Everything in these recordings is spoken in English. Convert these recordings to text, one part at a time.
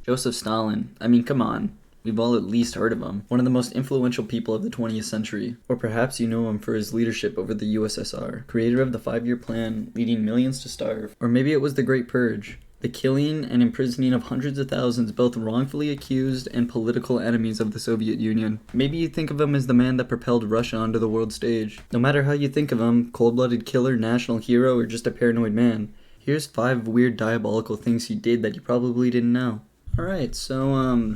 Joseph Stalin. I mean, come on. We've all at least heard of him. One of the most influential people of the 20th century. Or perhaps you know him for his leadership over the USSR, creator of the 5-year plan, leading millions to starve. Or maybe it was the Great Purge, the killing and imprisoning of hundreds of thousands, both wrongfully accused and political enemies of the Soviet Union. Maybe you think of him as the man that propelled Russia onto the world stage. No matter how you think of him, cold-blooded killer, national hero, or just a paranoid man, here's 5 weird diabolical things he did that you probably didn't know. Alright, so,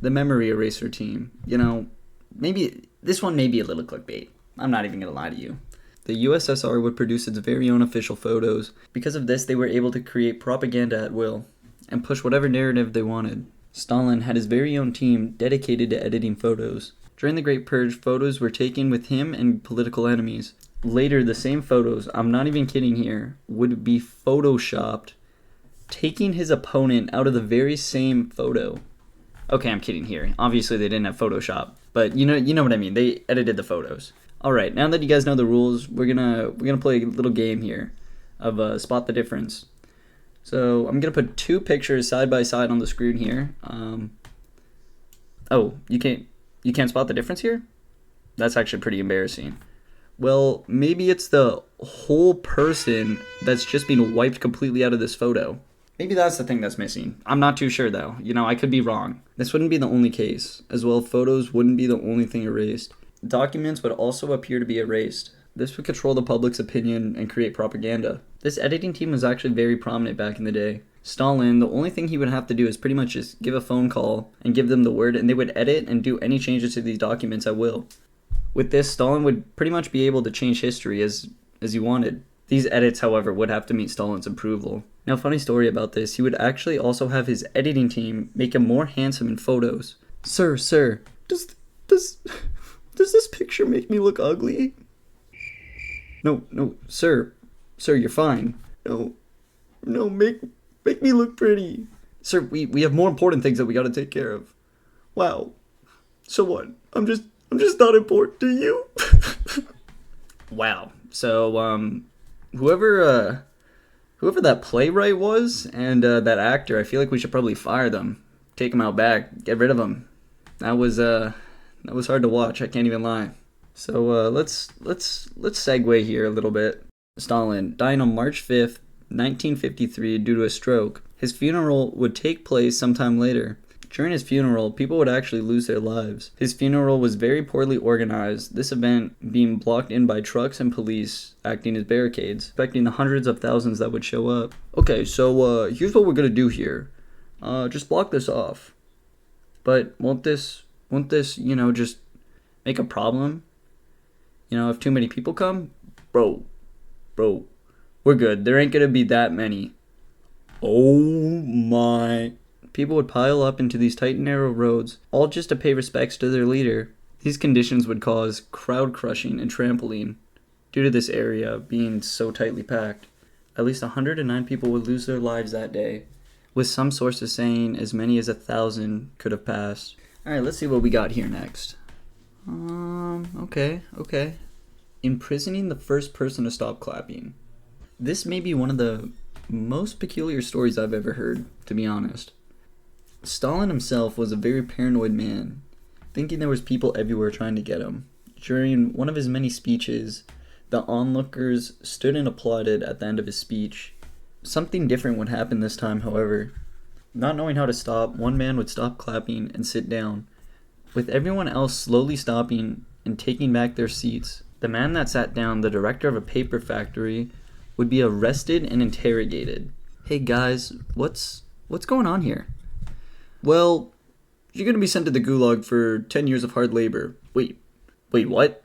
the memory eraser team. You know, maybe this one may be a little clickbait. I'm not even gonna lie to you. The USSR would produce its very own official photos. Because of this, they were able to create propaganda at will and push whatever narrative they wanted. Stalin had his very own team dedicated to editing photos. During the Great Purge, photos were taken with him and political enemies. Later, the same photos, I'm not even kidding here, would be photoshopped, taking his opponent out of the very same photo. Okay, I'm kidding here. Obviously, they didn't have Photoshop, but you know what I mean. They edited the photos. All right, now that you guys know the rules, we're gonna play a little game here of spot the difference. So I'm gonna put 2 pictures side by side on the screen here. Oh, you can't spot the difference here? That's actually pretty embarrassing. Well, maybe it's the whole person that's just been wiped completely out of this photo. Maybe that's the thing that's missing. I'm not too sure though. You know, I could be wrong. This wouldn't be the only case. As well, photos wouldn't be the only thing erased. Documents would also appear to be erased. This would control the public's opinion and create propaganda. This editing team was actually very prominent back in the day. Stalin, the only thing he would have to do is pretty much just give a phone call and give them the word, and they would edit and do any changes to these documents at will. With this, Stalin would pretty much be able to change history as he wanted. These edits, however, would have to meet Stalin's approval. Now, funny story about this, he would actually also have his editing team make him more handsome in photos. Sir, does this picture make me look ugly? No, sir, you're fine. No, make me look pretty. Sir, we have more important things that we gotta take care of. Wow. So what? I'm just not important to you? Wow. So, whoever that playwright was and that actor, I feel like we should probably fire them, take them out back, get rid of them. That was hard to watch. I can't even lie. So let's segue here a little bit. Stalin dying on March 5th, 1953, due to a stroke. His funeral would take place sometime later. During his funeral, people would actually lose their lives. His funeral was very poorly organized, this event being blocked in by trucks and police acting as barricades, affecting the hundreds of thousands that would show up. Okay, so here's what we're gonna do here. Just block this off. But won't this, just make a problem? If too many people come? Bro, we're good. There ain't gonna be that many. Oh my... People would pile up into these tight and narrow roads, all just to pay respects to their leader. These conditions would cause crowd crushing and trampling, due to this area being so tightly packed. At least 109 people would lose their lives that day, with some sources saying as many as 1,000 could have passed. Alright, let's see what we got here next. Okay. Imprisoning the first person to stop clapping. This may be one of the most peculiar stories I've ever heard, to be honest. Stalin himself was a very paranoid man, thinking there was people everywhere trying to get him. During one of his many speeches, the onlookers stood and applauded at the end of his speech. Something different would happen this time, however. Not knowing how to stop, one man would stop clapping and sit down, with everyone else slowly stopping and taking back their seats. The man that sat down, the director of a paper factory, would be arrested and interrogated. Hey guys, what's going on here? Well, you're gonna be sent to the gulag for 10 years of hard labor. Wait, what?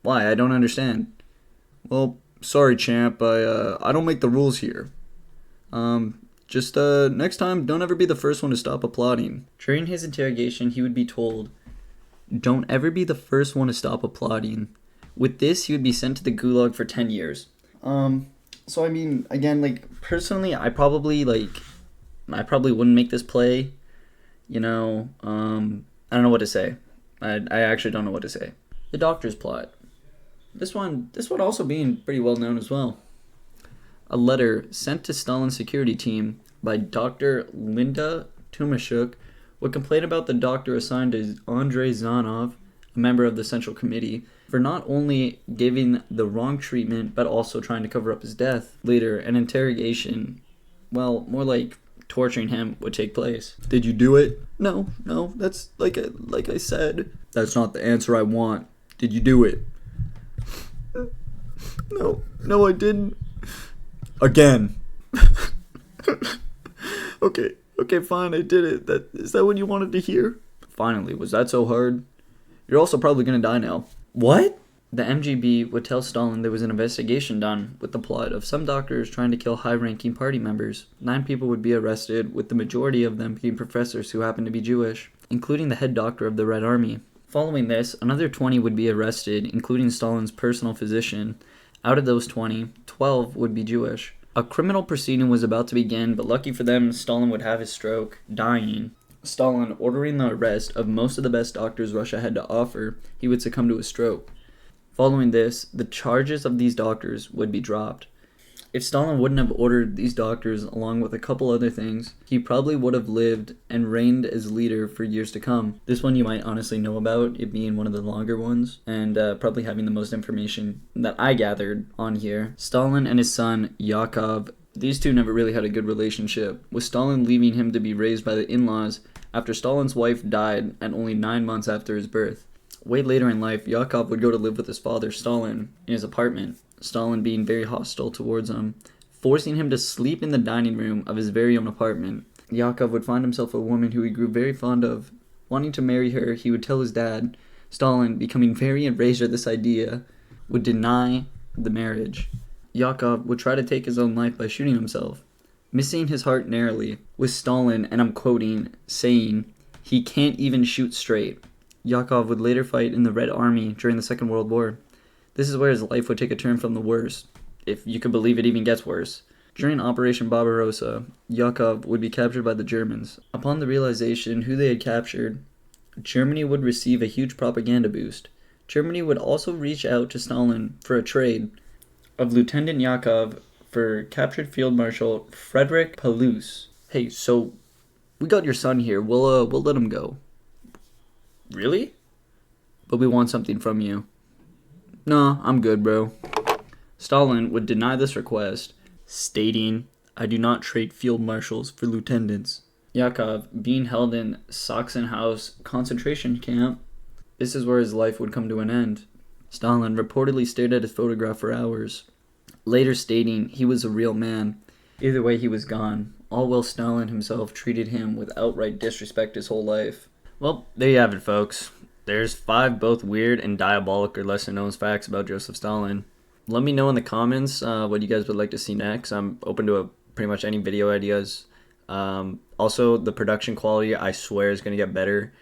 Why? I don't understand. Well, sorry champ, I don't make the rules here. Just next time, don't ever be the first one to stop applauding. During his interrogation, he would be told, don't ever be the first one to stop applauding. With this, he would be sent to the gulag for 10 years. So I mean, again, personally, I probably wouldn't make this play. I don't know what to say. I actually don't know what to say. The Doctor's Plot. This one also being pretty well known as well. A letter sent to Stalin's security team by Dr. Linda Tumashuk, would complain about the doctor assigned to Andrei Zanov, a member of the Central Committee, for not only giving the wrong treatment but also trying to cover up his death. Later, an interrogation, well, more like torturing him, would take place. Did you do it? No, that's like I said. That's not the answer I want. Did you do it? No, I didn't. Again. Okay, fine, I did it. Is that what you wanted to hear? Finally, was that so hard? You're also probably gonna die now. What? The MGB would tell Stalin there was an investigation done with the plot of some doctors trying to kill high-ranking party members. 9 people would be arrested, with the majority of them being professors who happened to be Jewish, including the head doctor of the Red Army. Following this, another 20 would be arrested, including Stalin's personal physician. Out of those 20, 12 would be Jewish. A criminal proceeding was about to begin, but lucky for them, Stalin would have his stroke, dying. Stalin ordering the arrest of most of the best doctors Russia had to offer, he would succumb to a stroke. Following this, the charges of these doctors would be dropped. If Stalin wouldn't have ordered these doctors along with a couple other things, he probably would have lived and reigned as leader for years to come. This one you might honestly know about, it being one of the longer ones, and probably having the most information that I gathered on here. Stalin and his son, Yakov, these two never really had a good relationship, with Stalin leaving him to be raised by the in-laws after Stalin's wife died at only 9 months after his birth. Way later in life, Yakov would go to live with his father, Stalin, in his apartment, Stalin being very hostile towards him, forcing him to sleep in the dining room of his very own apartment. Yakov would find himself a woman who he grew very fond of. Wanting to marry her, he would tell his dad. Stalin, becoming very enraged at this idea, would deny the marriage. Yakov would try to take his own life by shooting himself, missing his heart narrowly, with Stalin, and I'm quoting, saying, "He can't even shoot straight." Yakov would later fight in the Red Army during the Second World War. This is where his life would take a turn from the worst, if you could believe it even gets worse. During Operation Barbarossa, Yakov would be captured by the Germans. Upon the realization who they had captured, Germany would receive a huge propaganda boost. Germany would also reach out to Stalin for a trade of Lieutenant Yakov for captured Field Marshal Frederick Palouse. Hey, so we got your son here. We'll let him go. Really? But we want something from you. Nah, I'm good, bro. Stalin would deny this request, stating, "I do not trade field marshals for lieutenants." Yakov being held in Sachsenhausen concentration camp, this is where his life would come to an end. Stalin reportedly stared at his photograph for hours, later stating he was a real man. Either way, he was gone, all while Stalin himself treated him with outright disrespect his whole life. Well, there you have it, folks. There's 5 both weird and diabolical lesser-known facts about Joseph Stalin. Let me know in the comments what you guys would like to see next. I'm open to pretty much any video ideas. Also, the production quality, I swear, is going to get better.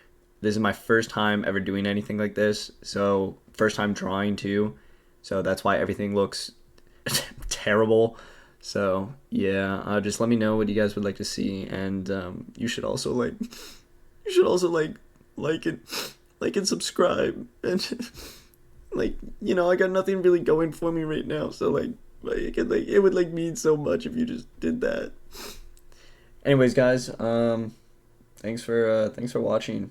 This is my first time ever doing anything like this, so first time drawing too. So that's why everything looks terrible. So yeah, just let me know what you guys would like to see, and you should also like and subscribe, and I got nothing really going for me right now, so it would mean so much if you just did that. Anyways, guys, thanks for watching.